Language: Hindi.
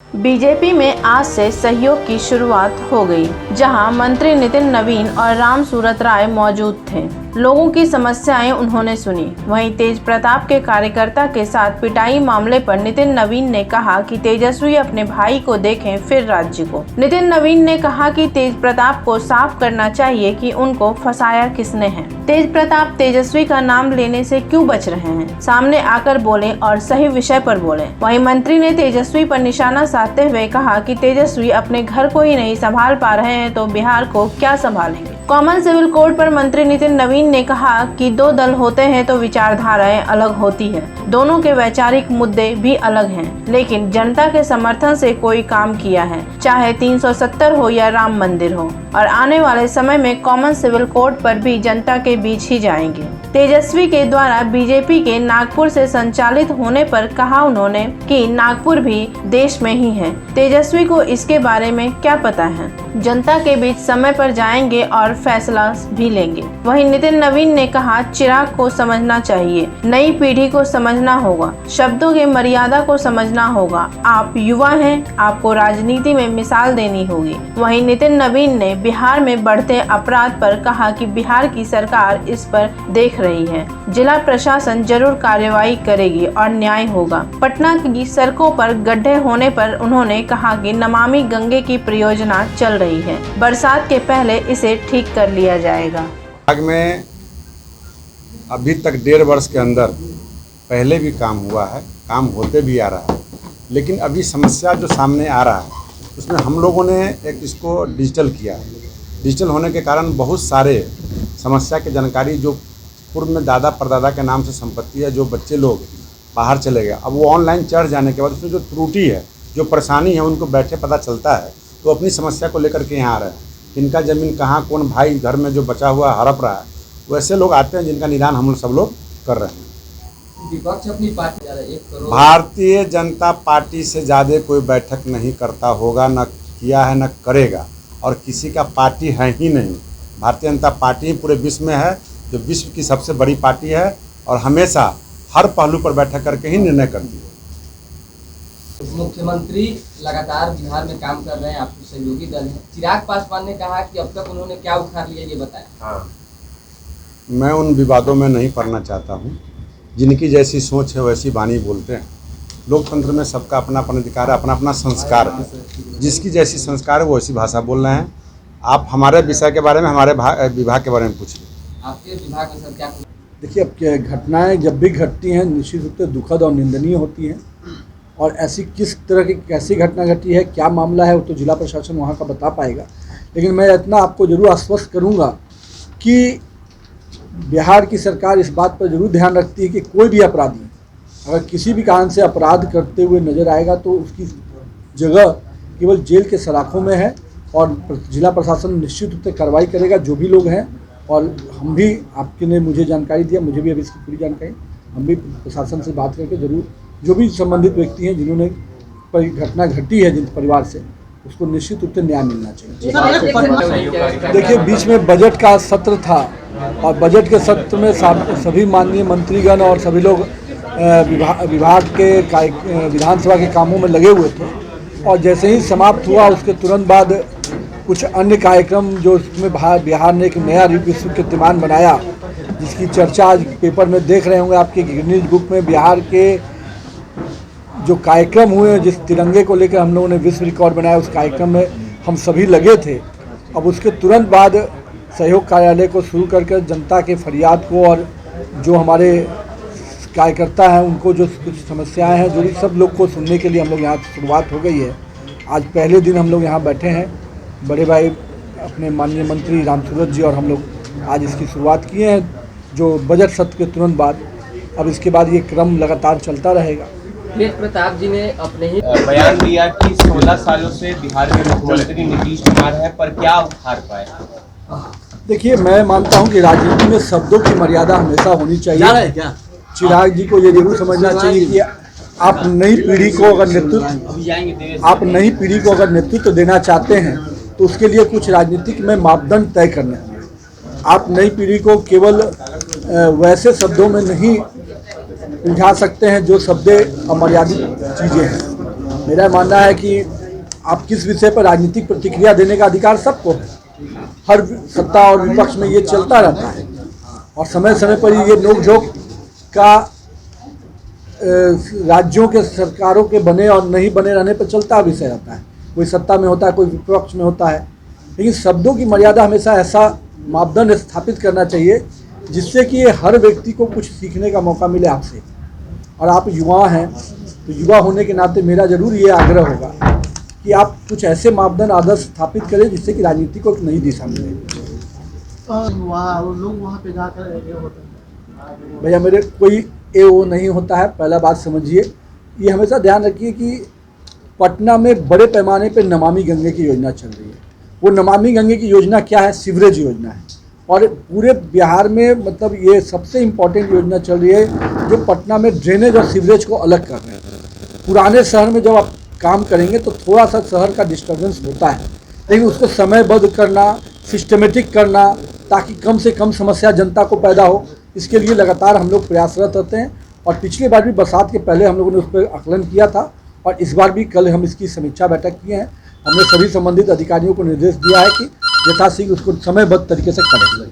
बीजेपी में आज से सहयोग की शुरुआत हो गई, जहां मंत्री नितिन नवीन और राम सूरत राय मौजूद थे। लोगों की समस्याएं उन्होंने सुनी। वहीं तेज प्रताप के कार्यकर्ता के साथ पिटाई मामले पर नितिन नवीन ने कहा कि तेजस्वी अपने भाई को देखें फिर राज्य को। नितिन नवीन ने कहा कि तेज प्रताप को साफ करना चाहिए कि उनको फंसाया किसने है। तेज प्रताप तेजस्वी का नाम लेने से क्यों बच रहे हैं? सामने आकर बोले और सही विषय पर बोले। वहीं मंत्री ने तेजस्वी पर निशाना साधते हुए कहा कि तेजस्वी अपने घर को ही नहीं संभाल पा रहे हैं तो बिहार को क्या संभालेंगे। कॉमन सिविल कोड पर मंत्री नितिन नवीन ने कहा कि दो दल होते हैं तो विचारधाराएं अलग होती है, दोनों के वैचारिक मुद्दे भी अलग हैं, लेकिन जनता के समर्थन से कोई काम किया है, चाहे 370 हो या राम मंदिर हो, और आने वाले समय में कॉमन सिविल कोड पर भी जनता के बीच ही जाएंगे। तेजस्वी के द्वारा बीजेपी के नागपुर से संचालित होने पर कहा उन्होंने कि नागपुर भी देश में ही है। तेजस्वी को इसके बारे में क्या पता है? जनता के बीच समय पर जाएंगे और फैसला भी लेंगे। वहीं नितिन नवीन ने कहा चिराग को समझना चाहिए, नई पीढ़ी को समझना होगा, शब्दों के मर्यादा को समझना होगा। आप युवा हैं, आपको राजनीति में मिसाल देनी होगी। वहीं नितिन नवीन ने बिहार में बढ़ते अपराध पर कहा कि बिहार की सरकार इस पर देख रही है, जिला प्रशासन जरूर कार्रवाई करेगी और न्याय होगा। पटना की सड़कों पर गड्ढे होने पर उन्होंने कहा कि नमामि गंगे की परियोजना चल रही है, बरसात के पहले इसे ठीक कर लिया जाएगा। में अभी तक 1.5 वर्ष के अंदर पहले भी काम हुआ है, काम होते भी आ रहा है, लेकिन अभी समस्या जो सामने आ रहा है उसमें हम लोगों ने एक इसको डिजिटल किया है। डिजिटल होने के कारण बहुत सारे समस्या की जानकारी जो पूर्व में दादा परदादा के नाम से संपत्ति है, जो बच्चे लोग बाहर चले गए, अब वो ऑनलाइन चढ़ जाने के बाद उसमें जो त्रुटि है, जो परेशानी है, उनको बैठे पता चलता है, तो अपनी समस्या को लेकर के यहाँ आ रहे हैं। किनका ज़मीन कहाँ, कौन भाई घर में जो बचा हुआ हड़प रहा है, वैसे लोग आते हैं जिनका निदान हम सब लोग कर रहे हैं। विपक्ष अपनी पार्टी भारतीय जनता पार्टी से ज़्यादा कोई बैठक नहीं करता होगा, न किया है, न करेगा, और किसी का पार्टी है ही नहीं। भारतीय जनता पार्टी पूरे विश्व में है, जो विश्व की सबसे बड़ी पार्टी है, और हमेशा हर पहलू पर बैठक करके ही निर्णय करती है। मुख्यमंत्री लगातार बिहार में काम कर रहे हैं, आपके सहयोगी दल है। चिराग पासवान ने कहा कि अब तक उन्होंने क्या उखाड़ लिया, ये बताएं। हाँ, मैं उन विवादों में नहीं पड़ना चाहता हूँ। जिनकी जैसी सोच है वैसी वाणी बोलते हैं। लोकतंत्र में सबका अपना अपना अधिकार है, अपना अपना संस्कार है। जिसकी जैसी संस्कार है वो वैसी भाषा बोल रहे हैं। आप हमारे विषय के बारे में, हमारे विभाग के बारे में पूछिए। आपके विभाग में सर क्या? देखिए, अब क्या घटनाएं जब भी घटती हैं निश्चित रूप से दुखद और निंदनीय होती हैं, और ऐसी किस तरह की कैसी घटना घटी है, क्या मामला है, वो तो जिला प्रशासन वहाँ का बता पाएगा। लेकिन मैं इतना आपको जरूर आश्वस्त करूँगा कि बिहार की सरकार इस बात पर जरूर ध्यान रखती है कि कोई भी अपराधी अगर किसी भी कारण से अपराध करते हुए नजर आएगा तो उसकी जगह केवल जेल के सलाखों में है, और जिला प्रशासन निश्चित रूप से कार्रवाई करेगा जो भी लोग हैं। और हम भी, आपके ने मुझे जानकारी दिया, मुझे भी अभी इसकी पूरी जानकारी, हम भी प्रशासन से बात करके जरूर जो भी संबंधित व्यक्ति हैं जिन्होंने घटना घटी है जिन परिवार से, उसको निश्चित रूप से न्याय मिलना चाहिए। देखिए, बीच में बजट का सत्र था, और बजट के सत्र में सभी माननीय मंत्रीगण और सभी लोग विभाग के विधानसभा के कामों में लगे हुए थे, और जैसे ही समाप्त हुआ उसके तुरंत बाद कुछ अन्य कार्यक्रम जो उसमें बिहार ने एक नया विश्व कीर्तिमान बनाया, जिसकी चर्चा आज पेपर में देख रहे होंगे आपके गिनीज बुक में। बिहार के जो कार्यक्रम हुए, जिस तिरंगे को लेकर हम लोगों ने विश्व रिकॉर्ड बनाया, उस कार्यक्रम में हम सभी लगे थे। अब उसके तुरंत बाद सहयोग कार्यालय को शुरू करके जनता के फरियाद को, और जो हमारे कार्यकर्ता हैं उनको जो कुछ समस्याएं हैं जुड़ी, सब लोग को सुनने के लिए हम लोग यहाँ शुरुआत हो गई है। आज पहले दिन हम लोग यहाँ बैठे हैं, बड़े भाई अपने माननीय मंत्री राम सूरत जी और हम लोग आज इसकी शुरुआत किए हैं, जो बजट सत्र के तुरंत बाद। अब इसके बाद ये क्रम लगातार चलता रहेगा। तेज प्रताप जी ने अपने ही बयान दिया कि 16 सालों से बिहार में मुख्यमंत्री नीतीश कुमार है, पर क्या उखाड़ पाए? देखिए, मैं मानता हूं कि राजनीति में शब्दों की मर्यादा हमेशा होनी चाहिए। चिराग जी को ये जरूर समझना चाहिए कि आप नई पीढ़ी को अगर नेतृत्व देना चाहते हैं तो उसके लिए कुछ राजनीतिक में मापदंड तय करने हैं। आप नई पीढ़ी को केवल वैसे शब्दों में नहीं उलझा सकते हैं जो शब्द अमर्यादित चीज़ें हैं। मेरा मानना है कि आप किस विषय पर राजनीतिक प्रतिक्रिया देने का अधिकार सबको है। हर सत्ता और विपक्ष में ये चलता रहता है और समय समय पर ये नोकझोंक का राज्यों के सरकारों के बने और नहीं बने रहने पर चलता विषय रहता है। कोई सत्ता में होता है, कोई विपक्ष में होता है, लेकिन शब्दों की मर्यादा हमेशा ऐसा मापदंड स्थापित करना चाहिए जिससे कि हर व्यक्ति को कुछ सीखने का मौका मिले आपसे। और आप युवा हैं, तो युवा होने के नाते मेरा जरूर ये आग्रह होगा कि आप कुछ ऐसे मापदंड आदर्श स्थापित करें जिससे कि राजनीति को एक नई दिशा मिले। लोग वहाँ पे जाकर ये होते हैं। भैया मेरे कोई वो नहीं होता है। पहला बात समझिए, ये हमेशा ध्यान रखिए कि पटना में बड़े पैमाने पे नमामि गंगे की योजना चल रही है। वो नमामि गंगे की योजना क्या है? सीवरेज योजना है। और पूरे बिहार में मतलब ये सबसे इम्पोर्टेंट योजना चल रही है जो पटना में ड्रेनेज और सीवरेज को अलग कर रहे हैं। पुराने शहर में जब आप काम करेंगे तो थोड़ा सा शहर का डिस्टर्बेंस होता है, लेकिन उसको समयबद्ध करना, सिस्टमेटिक करना, ताकि कम से कम समस्या जनता को पैदा हो, इसके लिए लगातार हम लोग प्रयासरत रहते हैं। और पिछली बार भी बरसात के पहले हम लोगों ने उस पर आकलन किया था और इस बार भी कल हम इसकी समीक्षा बैठक किए हैं। हमने सभी संबंधित अधिकारियों को निर्देश दिया है कि यथाशीघ्र उसको समयबद्ध तरीके से करें।